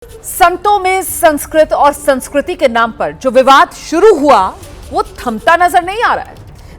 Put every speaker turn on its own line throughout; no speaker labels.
संतों में संस्कृत और संस्कृति के नाम पर जो विवाद शुरू हुआ वो थमता नजर नहीं आ रहा है।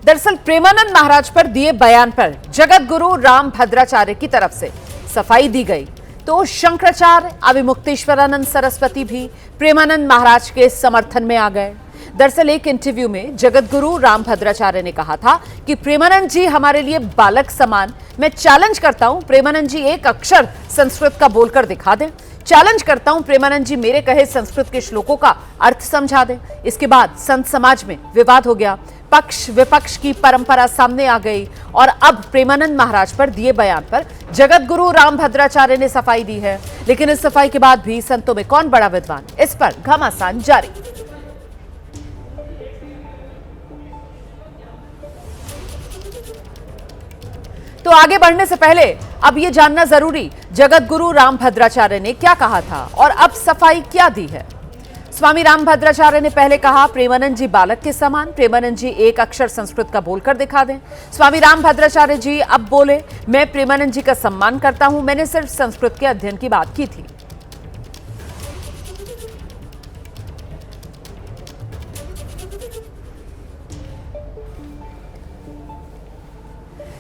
दरअसल प्रेमानंद महाराज पर दिए बयान पर जगत गुरु राम भद्राचार्य की तरफ से सफाई दी गई तो शंकराचार्य अविमुक्तेश्वरानंद सरस्वती भी प्रेमानंद महाराज के समर्थन में आ गए। दरअसल एक इंटरव्यू में जगत गुरु राम भद्राचार्य ने कहा था कि प्रेमानंद जी हमारे लिए बालक समान। मैं चैलेंज करता हूं प्रेमानंद जी एक अक्षर संस्कृत का बोलकर दिखा दें। चैलेंज करता हूं प्रेमानंद जी मेरे कहे संस्कृत के श्लोकों का अर्थ समझा दें। इसके बाद संत समाज में विवाद हो गया, पक्ष विपक्ष की परंपरा सामने आ गई और अब प्रेमानंद महाराज पर दिए बयान पर जगत गुरु राम भद्राचार्य ने सफाई दी है। लेकिन इस सफाई के बाद भी संतों में कौन बड़ा विद्वान, इस पर घमासान जारी। तो आगे बढ़ने से पहले अब यह जानना जरूरी, जगत गुरु राम भद्राचार्य ने क्या कहा था और अब सफाई क्या दी है। स्वामी राम भद्राचार्य ने पहले कहा प्रेमानंद जी बालक के समान, प्रेमानंद जी एक अक्षर संस्कृत का बोलकर दिखा दें। स्वामी राम भद्राचार्य जी अब बोले मैं प्रेमानंद जी का सम्मान करता हूं, मैंने सिर्फ संस्कृत के अध्ययन की बात की थी।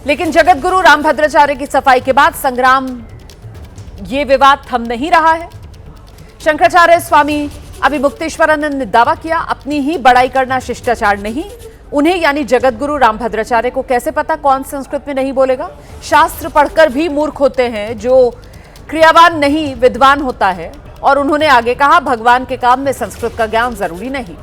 लेकिन जगत गुरु राम भद्राचार्य की सफाई के बाद संग्राम, ये विवाद थम नहीं रहा है। शंकराचार्य स्वामी अविमुक्तेश्वरानंद ने दावा किया अपनी ही बड़ाई करना शिष्टाचार नहीं। उन्हें यानी जगत गुरु राम भद्राचार्य को कैसे पता कौन संस्कृत में नहीं बोलेगा। शास्त्र पढ़कर भी मूर्ख होते हैं, जो क्रियावान नहीं विद्वान होता है। और उन्होंने आगे कहा भगवान के काम में संस्कृत का ज्ञान जरूरी नहीं।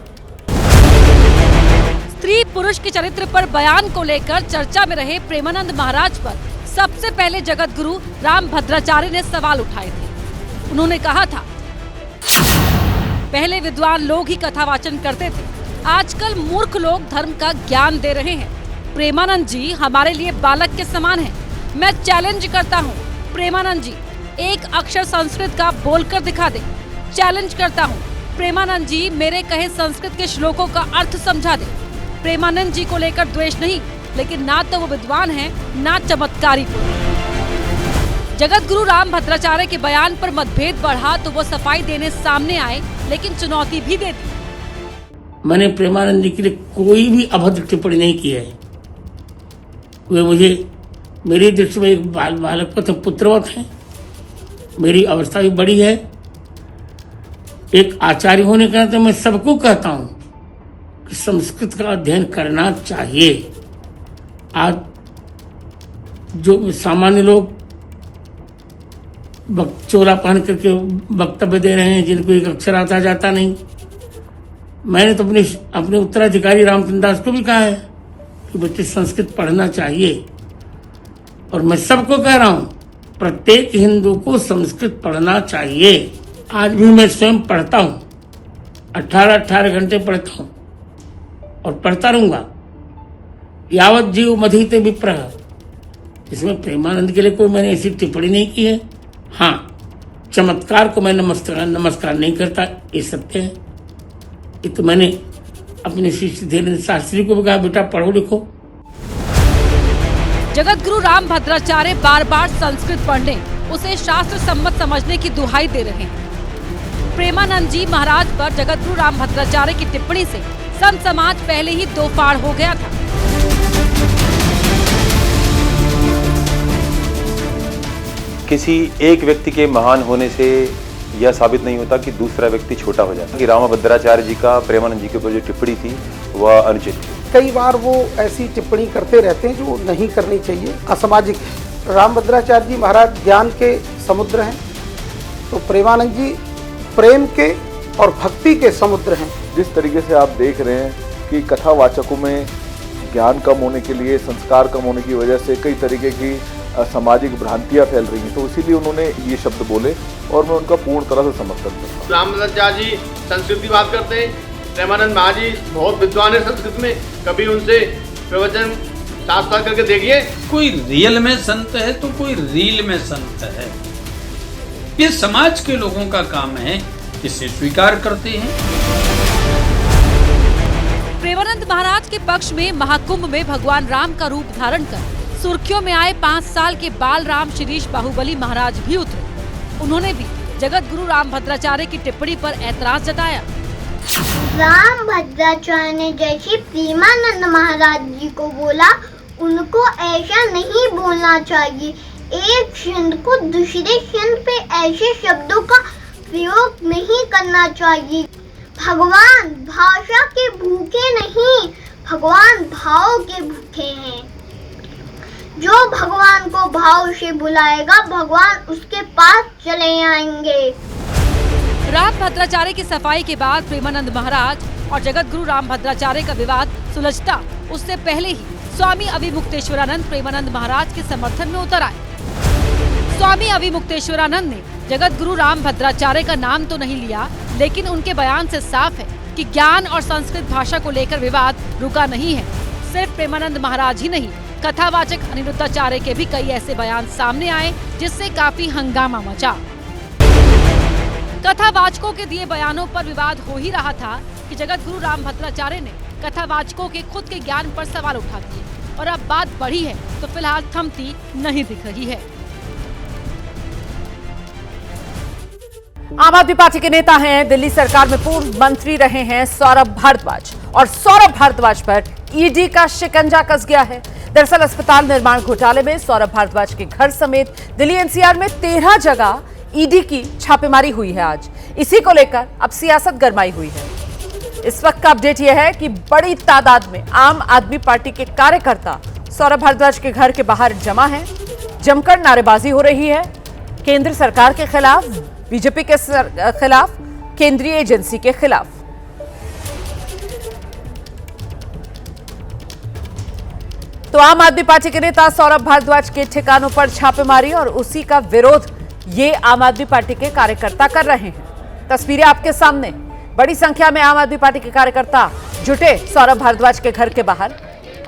स्त्री पुरुष के चरित्र पर बयान को लेकर चर्चा में रहे प्रेमानंद महाराज पर सबसे पहले जगत गुरु राम भद्राचार्य ने सवाल उठाए थे। उन्होंने कहा था पहले विद्वान लोग ही कथा वाचन करते थे, आजकल मूर्ख लोग धर्म का ज्ञान दे रहे हैं। प्रेमानंद जी हमारे लिए बालक के समान हैं। मैं चैलेंज करता हूँ प्रेमानंद जी एक अक्षर संस्कृत का बोलकर दिखा दे। चैलेंज करता हूँ प्रेमानंद जी मेरे कहे संस्कृत के श्लोकों का अर्थ समझा दे। प्रेमानंद जी को लेकर द्वेष नहीं, लेकिन ना तो वो विद्वान हैं, ना चमत्कारी को। जगत गुरु राम भद्राचार्य के बयान पर मतभेद बढ़ा तो वो सफाई देने सामने आए, लेकिन चुनौती भी दे दी।
मैंने प्रेमानंद जी के लिए कोई भी अभद्र टिप्पणी नहीं की है। वे मुझे मेरी दृष्टि में एक बालक को पुत्रवत है। मेरी अवस्था भी बड़ी है। एक आचार्य होने के नाते मैं सबको कहता हूँ कि संस्कृत का अध्ययन करना चाहिए। आज जो सामान्य लोग चोला पहन करके वक्तव्य दे रहे हैं, जिनको एक अक्षर आता जाता नहीं। मैंने तो अपने उत्तराधिकारी रामचंद्र दास को भी कहा है कि बच्चे संस्कृत पढ़ना चाहिए। और मैं सबको कह रहा हूँ प्रत्येक हिंदू को संस्कृत पढ़ना चाहिए। आज भी मैं स्वयं पढ़ता हूँ, 18 घंटे पढ़ता हूँ और पढ़ता रहूंगा। यावत जीव मधीते विप्रह, इसमें प्रेमानंद के लिए कोई मैंने ऐसी टिप्पणी नहीं की है। हाँ, चमत्कार को मैं नमस्कार नहीं करता, ये सत्य है। ये तो मैंने अपने शिष्य धीरेन्द्र शास्त्री को भी कहा बेटा पढ़ो लिखो।
जगत गुरु राम भद्राचार्य बार बार संस्कृत पढ़ने, उसे शास्त्र सम्मत समझने की दुहाई दे रहे हैं। प्रेमानंद जी महाराज पर जगत गुरु राम भद्राचार्य की टिप्पणी से संत समाज पहले ही दो फाड़ हो गया था।
किसी एक व्यक्ति के महान होने से यह साबित नहीं होता कि दूसरा व्यक्ति छोटा हो जाता। कि राम भद्राचार्य जी का प्रेमानंद जी के ऊपर जो टिप्पणी थी वह अनुचित थी।
कई बार वो ऐसी टिप्पणी करते रहते हैं जो नहीं करनी चाहिए, असामाजिक। राम भद्राचार्य जी महाराज ज्ञान के समुद्र हैं, तो प्रेमानंद जी प्रेम के और भक्ति के समुद्र हैं।
जिस तरीके से आप देख रहे हैं कि कथावाचकों में ज्ञान कम होने के लिए, संस्कार कम होने की वजह से कई तरीके की सामाजिक भ्रांतियां फैल रही हैं, तो इसीलिए उन्होंने ये शब्द बोले और मैं उनका पूर्ण तरह से समर्थन करता हूँ।
राम भद्राचार्य जी संस्कृत की बात करते हैं, प्रेमानंद महाराज जी बहुत विद्वान है संस्कृत में, कभी उनसे प्रवचन साक्षात्कार करके देखिए।
कोई रियल में संत है तो कोई रील में संत है। ये समाज के लोगों का काम है, इसे स्वीकार करते हैं।
प्रेमानंद महाराज के पक्ष में महाकुंभ में भगवान राम का रूप धारण कर सुर्खियों में आए 5 साल के बाल राम शिरीष बाहुबली महाराज भी उतरे। उन्होंने भी जगत गुरु राम भद्राचार्य की टिप्पणी पर ऐतराज जताया।
राम भद्राचार्य ने जैसे प्रेमानंद महाराज जी को बोला, उनको ऐसा नहीं बोलना चाहिए। एक संत को दूसरे संत पे ऐसे शब्दों का प्रयोग नहीं करना चाहिए। भगवान भाषा के भूखे नहीं, भगवान भाव के भूखे हैं। जो भगवान को भाव से बुलाएगा, भगवान उसके पास चले आएंगे।
राम भद्राचार्य की सफाई के बाद प्रेमानंद महाराज और जगत गुरु राम भद्राचार्य का विवाद सुलझता उससे पहले ही स्वामी अभिमुक्तेश्वरानंद प्रेमानंद महाराज के समर्थन में उतर आए। स्वामी अभिमुक्तेश्वरानंद ने जगत गुरु राम भद्राचार्य का नाम तो नहीं लिया, लेकिन उनके बयान से साफ है कि ज्ञान और संस्कृत भाषा को लेकर विवाद रुका नहीं है। सिर्फ प्रेमानंद महाराज ही नहीं, कथावाचक अनिरुद्धाचार्य के भी कई ऐसे बयान सामने आए जिससे काफी हंगामा मचा। कथावाचकों के दिए बयानों पर विवाद हो ही रहा था कि जगत गुरु राम भद्राचार्य ने कथावाचकों के खुद के ज्ञान पर सवाल उठा दिए और अब बात बढ़ी है तो फिलहाल थमती नहीं दिख रही है।
आम आदमी पार्टी के नेता हैं, दिल्ली सरकार में पूर्व मंत्री रहे हैं सौरभ भारद्वाज, और सौरभ भारद्वाज पर ईडी का शिकंजा कस गया है। दरअसल अस्पताल निर्माण घोटाले में सौरभ भारद्वाज के घर समेत दिल्ली एनसीआर में 13 जगह ईडी की छापेमारी हुई है। आज इसी को लेकर अब सियासत गरमाई हुई है। इस वक्त का अपडेट यह है कि बड़ी तादाद में आम आदमी पार्टी के कार्यकर्ता सौरभ भारद्वाज के घर के बाहर जमा हैं। जमकर नारेबाजी हो रही है केंद्र सरकार के खिलाफ, बीजेपी के खिलाफ, केंद्रीय एजेंसी के खिलाफ। तो आम आदमी पार्टी के नेता सौरभ भारद्वाज के ठिकानों पर छापेमारी और उसी का विरोध ये आम आदमी पार्टी के कार्यकर्ता कर रहे हैं। तस्वीरें आपके सामने, बड़ी संख्या में आम आदमी पार्टी के कार्यकर्ता जुटे सौरभ भारद्वाज के घर के बाहर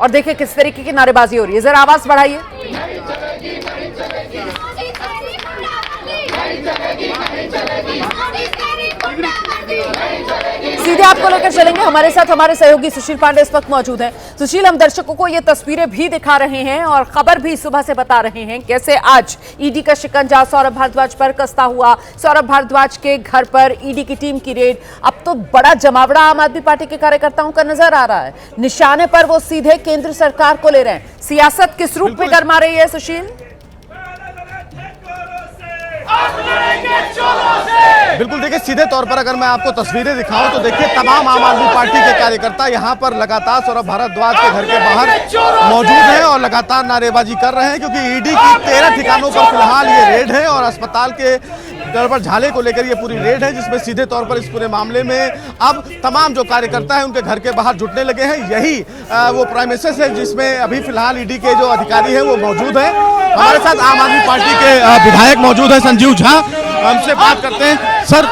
और देखिए किस तरीके की नारेबाजी हो रही है। जरा आवाज बढ़ाइए। सीधे आपको लेकर चलेंगे, हमारे साथ हमारे सहयोगी सुशील पांडे इस वक्त मौजूद हैं। सुशील, हम दर्शकों को ये तस्वीरें भी दिखा रहे हैं और खबर भी सुबह से बता रहे हैं कैसे आज ईडी का शिकंजा सौरभ भारद्वाज पर कसता हुआ। सौरभ भारद्वाज के घर पर ईडी की टीम की रेड। अब तो बड़ा जमावड़ा आम आदमी पार्टी के कार्यकर्ताओं का नजर आ रहा है। निशाने पर वो सीधे केंद्र सरकार को ले रहे हैं। सियासत किस रूप में गरमा रही है सुशील?
बिल्कुल, देखिए सीधे तौर पर अगर मैं आपको तस्वीरें दिखाऊं तो देखिए तमाम आम आदमी पार्टी के कार्यकर्ता यहां पर लगातार सौरभ भारद्वाज के घर के बाहर मौजूद हैं और लगातार नारेबाजी कर रहे हैं, क्योंकि ईडी की 13 ठिकानों पर फिलहाल ये रेड है और अस्पताल के पर झाले को लेकर ये पूरी रेड है, जिसमें सीधे तौर पर इस पूरे मामले में अब तमाम जो कार्यकर्ता हैं उनके घर के बाहर जुटने लगे हैं। यही वो प्रेमिसेस है जिसमें अभी फिलहाल ईडी के जो अधिकारी हैं वो मौजूद हैं। हमारे साथ आम आदमी पार्टी के विधायक मौजूद है संजीव झा, हमसे बात करते हैं। सर,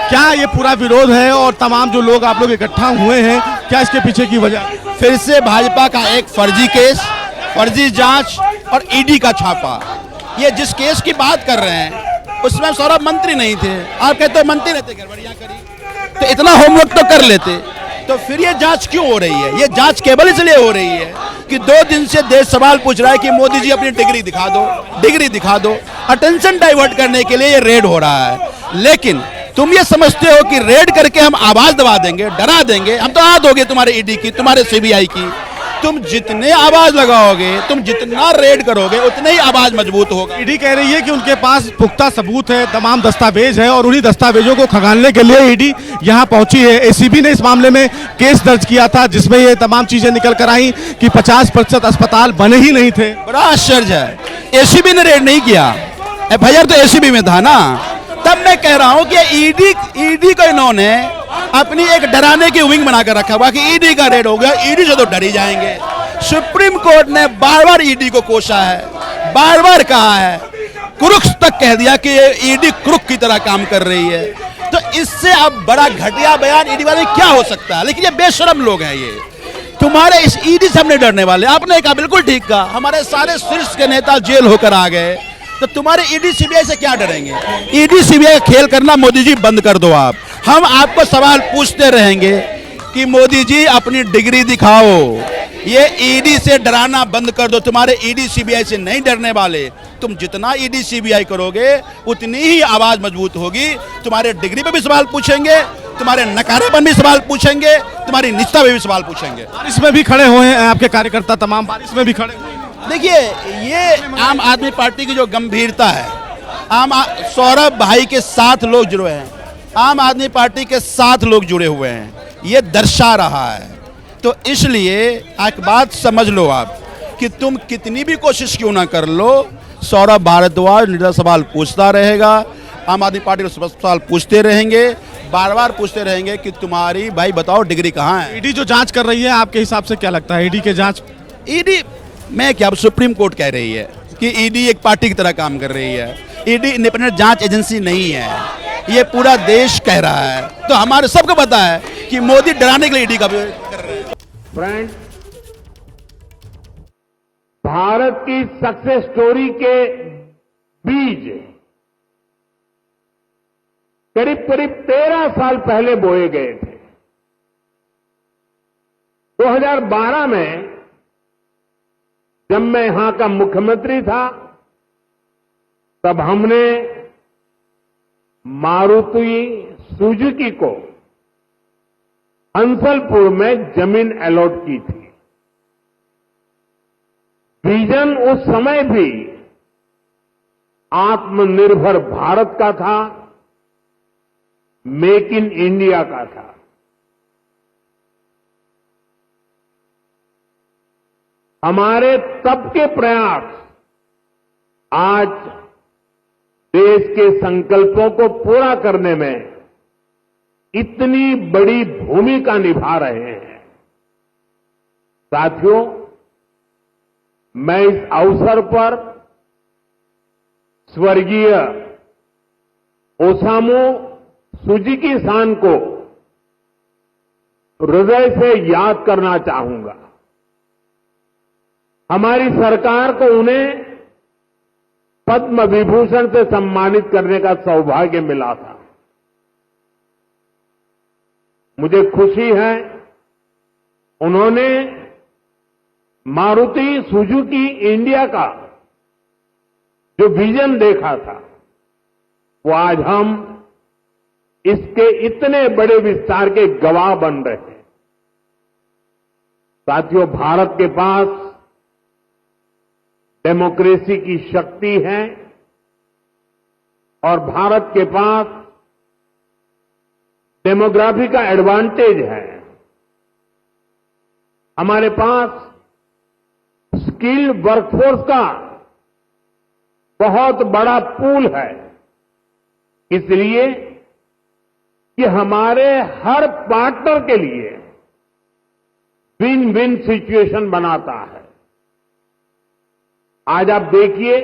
क्या ये पूरा विरोध है और तमाम जो लोग आप लोग इकट्ठा हुए हैं, क्या इसके पीछे की वजह?
फिर से भाजपा का एक फर्जी केस, फर्जी जांच और ईडी का छापा। ये जिस केस की बात कर रहे हैं उसमें सौरभ मंत्री नहीं थे, आप कहते हो मंत्री रहते, गड़बड़ियां करी तो इतना होमवर्क तो कर लेते। तो फिर ये जांच क्यों हो रही है? ये जांच केवल इसलिए हो रही है कि 2 दिन से देश सवाल पूछ रहा है कि मोदी जी अपनी डिग्री दिखा दो, डिग्री दिखा दो। अटेंशन डाइवर्ट करने के लिए ये रेड हो रहा है। लेकिन तुम ये समझते हो कि रेड करके हम आवाज दबा देंगे, डरा देंगे, हम तो आद होगे तुम्हारे ईडी की, तुम्हारे सीबीआई की। तुम जितने आवाज लगाओगे, तुम जितना रेड करोगे, उतने ही आवाज मजबूत होगा।
ईडी कह रही है कि उनके पास पुख्ता सबूत है, तमाम दस्तावेज है और उन्हीं दस्तावेजों को खंगालने के लिए ईडी यहां पहुंची है। एसीबी ने इस मामले में केस दर्ज किया था जिसमें ये तमाम चीजें निकल कर आई कि 50% अस्पताल बने ही नहीं थे।
बड़ा आश्चर्य है, एसीबी ने रेड नहीं किया, एफआईआर तो एसीबी में था ना। तब मैं कह रहा हूं कि ईडी को इन्होंने अपनी एक डराने की विंग बनाकर रखा हुआ कि ईडी का रेड हो गया, ईडी से तो डर ही जाएंगे। सुप्रीम कोर्ट ने बार बार ईडी को कोसा है, बार बार कहा है, क्रुक्स तक कह दिया कि ये ईडी क्रुक की तरह काम कर रही है। तो इससे अब बड़ा घटिया बयान ईडी वाले क्या हो सकता है? लेकिन ये बेशरम लोग हैं, ये तुम्हारे इस ईडी से हमने डरने वाले। आपने कहा बिल्कुल ठीक कहा, हमारे सारे शीर्ष के नेता जेल होकर आ गए, तो तुम्हारे ईडी सीबीआई से क्या डरेंगे? ईडी सीबीआई का खेल करना मोदी जी बंद कर दो आप। हम आपको सवाल पूछते रहेंगे कि मोदी जी अपनी डिग्री दिखाओ, ये ईडी से डराना बंद कर दो। तुम्हारे ईडी सीबीआई से नहीं डरने वाले। तुम जितना ईडी सीबीआई करोगे उतनी ही आवाज मजबूत होगी। तुम्हारे डिग्री पे भी सवाल पूछेंगे, तुम्हारे नकारेपन भी सवाल पूछेंगे, तुम्हारी निष्ठा पे भी सवाल पूछेंगे।
बारिश में भी खड़े हुए हैं आपके कार्यकर्ता, तमाम बारिश में भी खड़े हुए हैं।
देखिए, ये आम आदमी पार्टी की जो गंभीरता है, सौरभ भाई के 7 लोग जुड़े हैं, आम आदमी पार्टी के 7 लोग जुड़े हुए हैं, ये दर्शा रहा है। तो इसलिए एक बात समझ लो आप कि तुम कितनी भी कोशिश क्यों ना कर लो, सौरभ भारद्वाज निर्दल सवाल पूछता रहेगा, आम आदमी पार्टी को सवाल पूछते रहेंगे, बार बार पूछते रहेंगे कि तुम्हारी भाई बताओ डिग्री कहाँ है।
ईडी जो जांच कर रही है, आपके हिसाब से क्या लगता है ईडी के जांच?
ईडी मैं क्या, सुप्रीम कोर्ट कह रही है कि ईडी एक पार्टी की तरह काम कर रही है। ईडी इंडिपेंडेंट जांच एजेंसी नहीं है, ये पूरा देश कह रहा है। तो हमारे सबको पता है कि मोदी डराने के लिए ईडी का कर रहे हैं।
फ्रेंड, भारत की सक्सेस स्टोरी के बीज करीब करीब 13 साल पहले बोए गए थे। 2012 में जब मैं यहां का मुख्यमंत्री था, तब हमने मारुति सुजुकी को हंसलपुर में जमीन अलॉट की थी। विजन उस समय भी आत्मनिर्भर भारत का था, मेक इन इंडिया का था। हमारे तब के प्रयास आज देश के संकल्पों को पूरा करने में इतनी बड़ी भूमिका निभा रहे हैं। साथियों, मैं इस अवसर पर स्वर्गीय ओसामू सुजुकी-सान को हृदय से याद करना चाहूंगा। हमारी सरकार को उन्हें पद्म विभूषण से सम्मानित करने का सौभाग्य मिला था। मुझे खुशी है, उन्होंने मारुति सुजुकी इंडिया का जो विजन देखा था, वो आज हम इसके इतने बड़े विस्तार के गवाह बन रहे हैं। साथियों, भारत के पास डेमोक्रेसी की शक्ति है और भारत के पास डेमोग्राफी का एडवांटेज है। हमारे पास स्किल्ड वर्कफोर्स का बहुत बड़ा पूल है, इसलिए कि हमारे हर पार्टनर के लिए विन विन सिचुएशन बनाता है। आज आप देखिए,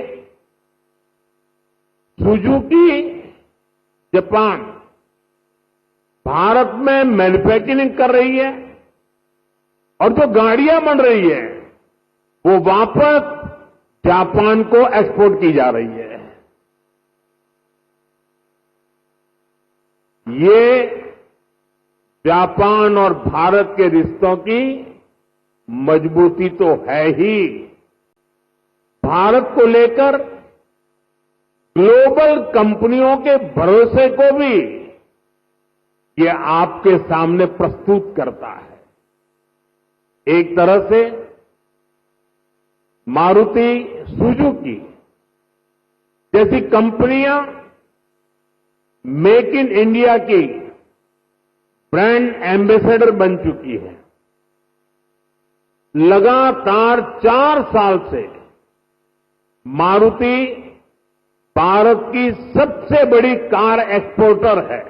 सुजुकी जापान भारत में मैन्युफैक्चरिंग कर रही है और जो गाड़ियां बन रही है वो वापस जापान को एक्सपोर्ट की जा रही है। ये जापान और भारत के रिश्तों की मजबूती तो है ही, भारत को लेकर ग्लोबल कंपनियों के भरोसे को भी ये आपके सामने प्रस्तुत करता है। एक तरह से मारुति सुजुकी जैसी कंपनियां मेक इन इंडिया की ब्रांड एम्बेसडर बन चुकी है। लगातार 4 साल से मारुति भारत की सबसे बड़ी कार एक्सपोर्टर है।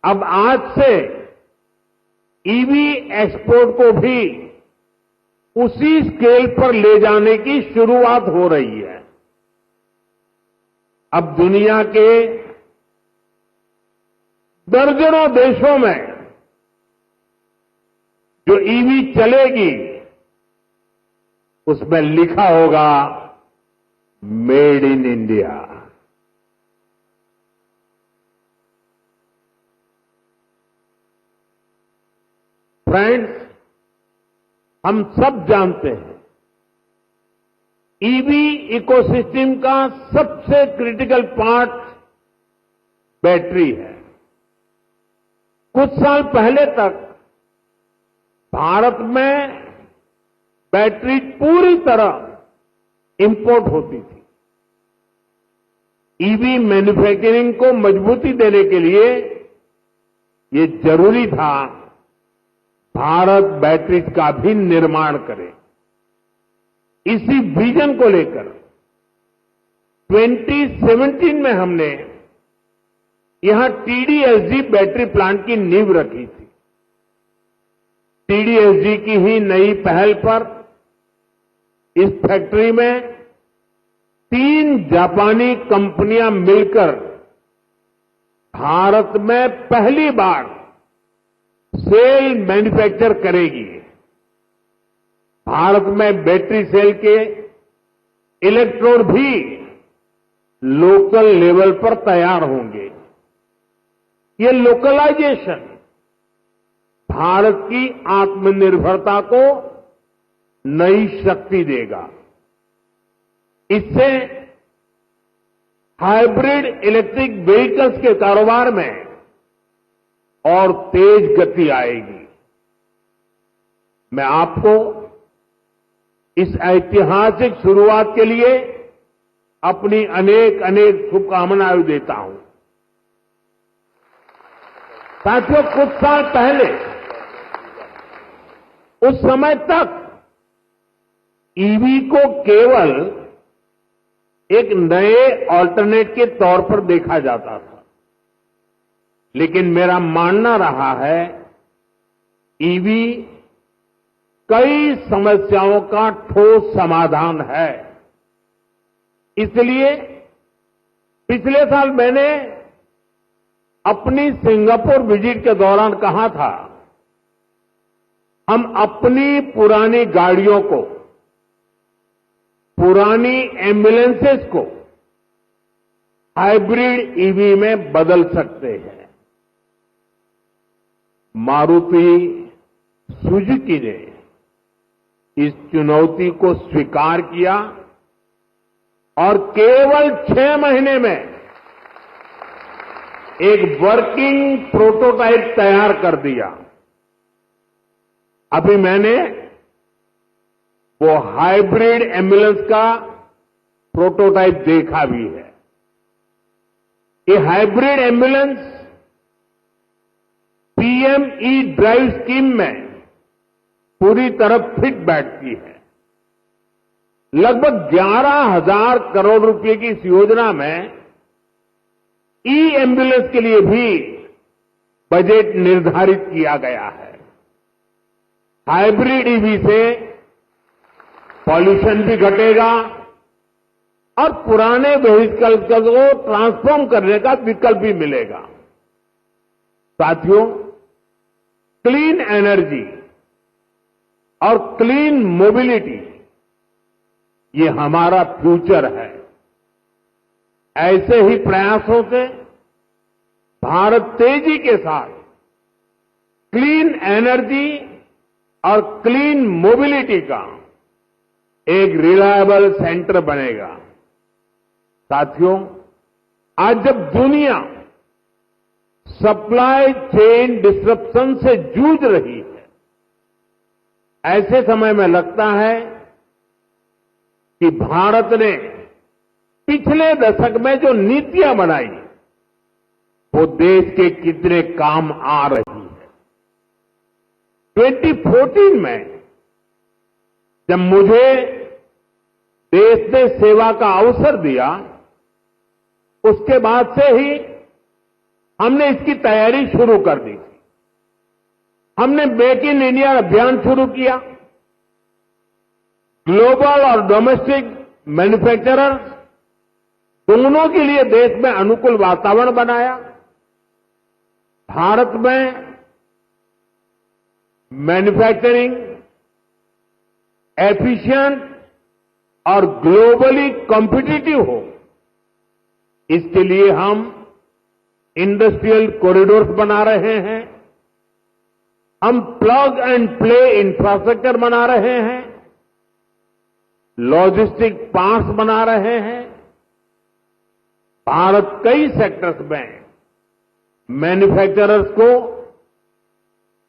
अब आज से ईवी एक्सपोर्ट को भी उसी स्केल पर ले जाने की शुरुआत हो रही है। अब दुनिया के दर्जनों देशों में जो ईवी चलेगी उसमें लिखा होगा मेड इन इंडिया। फ्रेंड्स, हम सब जानते हैं ईवी इकोसिस्टम का सबसे क्रिटिकल पार्ट बैटरी है। कुछ साल पहले तक भारत में बैटरी पूरी तरह इंपोर्ट होती थी। ईवी मैन्युफैक्चरिंग को मजबूती देने के लिए ये जरूरी था भारत बैटरीज का भी निर्माण करे। इसी विजन को लेकर 2017 में हमने यहां टीडीएसजी बैटरी प्लांट की नींव रखी थी। टीडीएसजी की ही नई पहल पर इस फैक्ट्री में 3 जापानी कंपनियां मिलकर भारत में पहली बार सेल मैन्युफैक्चर करेगी। भारत में बैटरी सेल के इलेक्ट्रोड भी लोकल लेवल पर तैयार होंगे। ये लोकलाइजेशन भारत की आत्मनिर्भरता को नई शक्ति देगा। इससे हाइब्रिड इलेक्ट्रिक व्हीकल्स के कारोबार में और तेज गति आएगी। मैं आपको इस ऐतिहासिक शुरुआत के लिए अपनी अनेक अनेक शुभकामनाएं देता हूं। साथियों, कुछ साल पहले उस समय तक ईवी को केवल एक नए ऑल्टरनेट के तौर पर देखा जाता था, लेकिन मेरा मानना रहा है ईवी कई समस्याओं का ठोस समाधान है। इसलिए पिछले साल मैंने अपनी सिंगापुर विजिट के दौरान कहा था, हम अपनी पुरानी गाड़ियों को, पुरानी एम्बुलेंसेस को हाइब्रिड ईवी में बदल सकते हैं। मारुति सुजुकी ने इस चुनौती को स्वीकार किया और केवल 6 महीने में एक वर्किंग प्रोटोटाइप तैयार कर दिया। अभी मैंने वो हाइब्रिड एम्बुलेंस का प्रोटोटाइप देखा भी है। ये hybrid ambulance PME drive scheme में पूरी तरह फिट बैठती है। लगभग 11,000 करोड़ रुपए की इस योजना में ई एम्बुलेंस के लिए भी बजट निर्धारित किया गया है। हाइब्रिड ईवी से पॉल्यूशन भी घटेगा और पुराने व्हीकल्स को ट्रांसफॉर्म करने का विकल्प भी मिलेगा। साथियों, क्लीन एनर्जी और क्लीन मोबिलिटी ये हमारा फ्यूचर है। ऐसे ही प्रयासों से भारत तेजी के साथ क्लीन एनर्जी और क्लीन मोबिलिटी का एक रिलायबल सेंटर बनेगा। साथियों, आज जब दुनिया सप्लाई चेन डिसरप्शन से जूझ रही है, ऐसे समय में लगता है कि भारत ने पिछले दशक में जो नीतियां बनाई वो देश के कितने काम आ रही है। 2014 में जब मुझे देश ने सेवा का अवसर दिया, उसके बाद से ही हमने इसकी तैयारी शुरू कर दी थी। हमने मेक इन इंडिया अभियान शुरू किया। ग्लोबल और डोमेस्टिक मैन्युफैक्चरर्स दोनों के लिए देश में अनुकूल वातावरण बनाया। भारत में मैन्युफैक्चरिंग एफिशिएंट और ग्लोबली कॉम्पिटिटिव हो, इसके लिए हम इंडस्ट्रियल कॉरिडोर्स बना रहे हैं। हम प्लग एंड प्ले इंफ्रास्ट्रक्चर बना रहे हैं, लॉजिस्टिक पार्क्स बना रहे हैं। भारत कई सेक्टर्स में मैन्युफैक्चरर्स को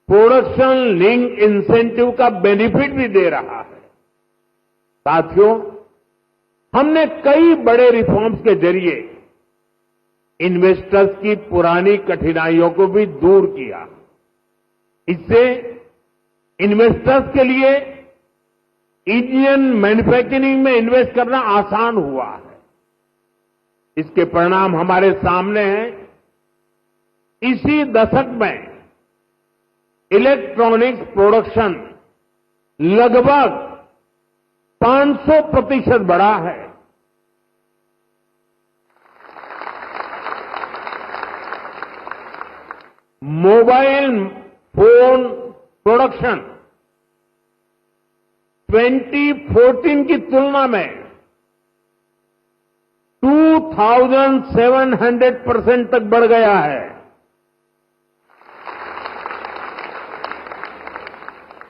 प्रोडक्शन लिंक इंसेंटिव का बेनिफिट भी दे रहा है। साथियों, हमने कई बड़े रिफॉर्म्स के जरिए इन्वेस्टर्स की पुरानी कठिनाइयों को भी दूर किया। इससे इन्वेस्टर्स के लिए इंडियन मैन्युफैक्चरिंग में इन्वेस्ट करना आसान हुआ है। इसके परिणाम हमारे सामने हैं। इसी दशक में इलेक्ट्रॉनिक्स प्रोडक्शन लगभग 500% बढ़ा है। मोबाइल फोन प्रोडक्शन 2014 की तुलना में 2700% तक बढ़ गया है।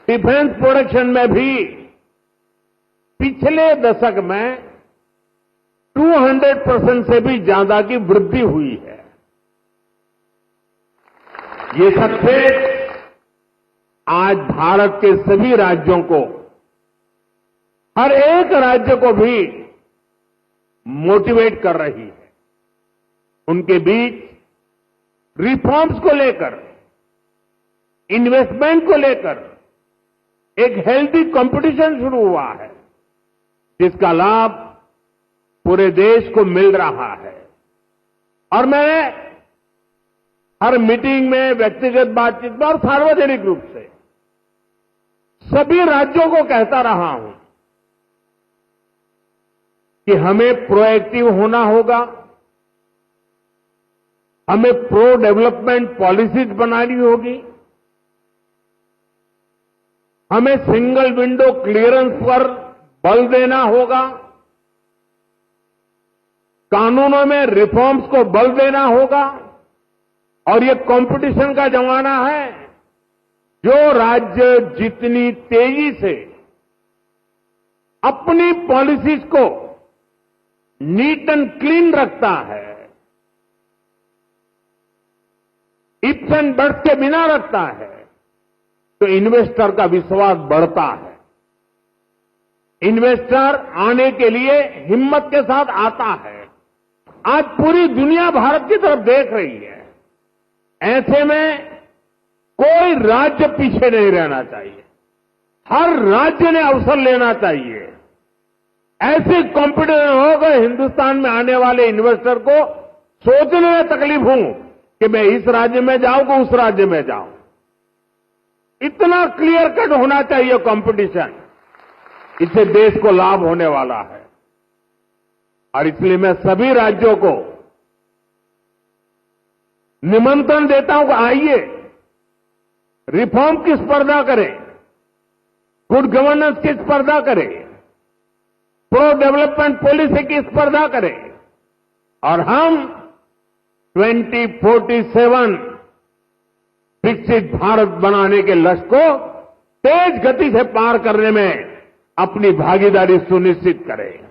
डिफेंस प्रोडक्शन में भी पिछले दशक में 200% से भी ज्यादा की वृद्धि हुई है। ये सक्सेस आज भारत के सभी राज्यों को, हर एक राज्य को भी मोटिवेट कर रही है। उनके बीच रिफॉर्म्स को लेकर, इन्वेस्टमेंट को लेकर एक हेल्दी कंपटीशन शुरू हुआ है, जिसका लाभ पूरे देश को मिल रहा है। और मैं हर मीटिंग में, व्यक्तिगत बातचीत में और सार्वजनिक रूप से सभी राज्यों को कहता रहा हूं कि हमें प्रोएक्टिव होना होगा, हमें प्रो डेवलपमेंट पॉलिसीज बनानी होगी, हमें सिंगल विंडो क्लियरेंस पर बल देना होगा, कानूनों में रिफॉर्म्स को बल देना होगा। और ये कंपटीशन का जमाना है। जो राज्य जितनी तेजी से अपनी पॉलिसीज को नीट एंड क्लीन रखता है, इफ्स एंड बट्स के बिना रखता है, तो इन्वेस्टर का विश्वास बढ़ता है। इन्वेस्टर आने के लिए हिम्मत के साथ आता है। आज पूरी दुनिया भारत की तरफ देख रही है। ऐसे में कोई राज्य पीछे नहीं रहना चाहिए। हर राज्य ने अवसर लेना चाहिए। ऐसे कॉम्पिटिशन होगा, हिंदुस्तान में आने वाले इन्वेस्टर को सोचने में तकलीफ हो कि मैं इस राज्य में जाऊं कि उस राज्य में जाऊं। इतना क्लियर कट होना चाहिए कंपटीशन। इससे देश को लाभ होने वाला है। और इसलिए मैं सभी राज्यों को निमंत्रण देता हूं कि आइए, रिफॉर्म की स्पर्धा करें, गुड गवर्नेंस की स्पर्धा करें, प्रो डेवलपमेंट पॉलिसी की स्पर्धा करें और हम 2047 विकसित भारत बनाने के लक्ष्य को तेज गति से पार करने में अपनी भागीदारी सुनिश्चित करें।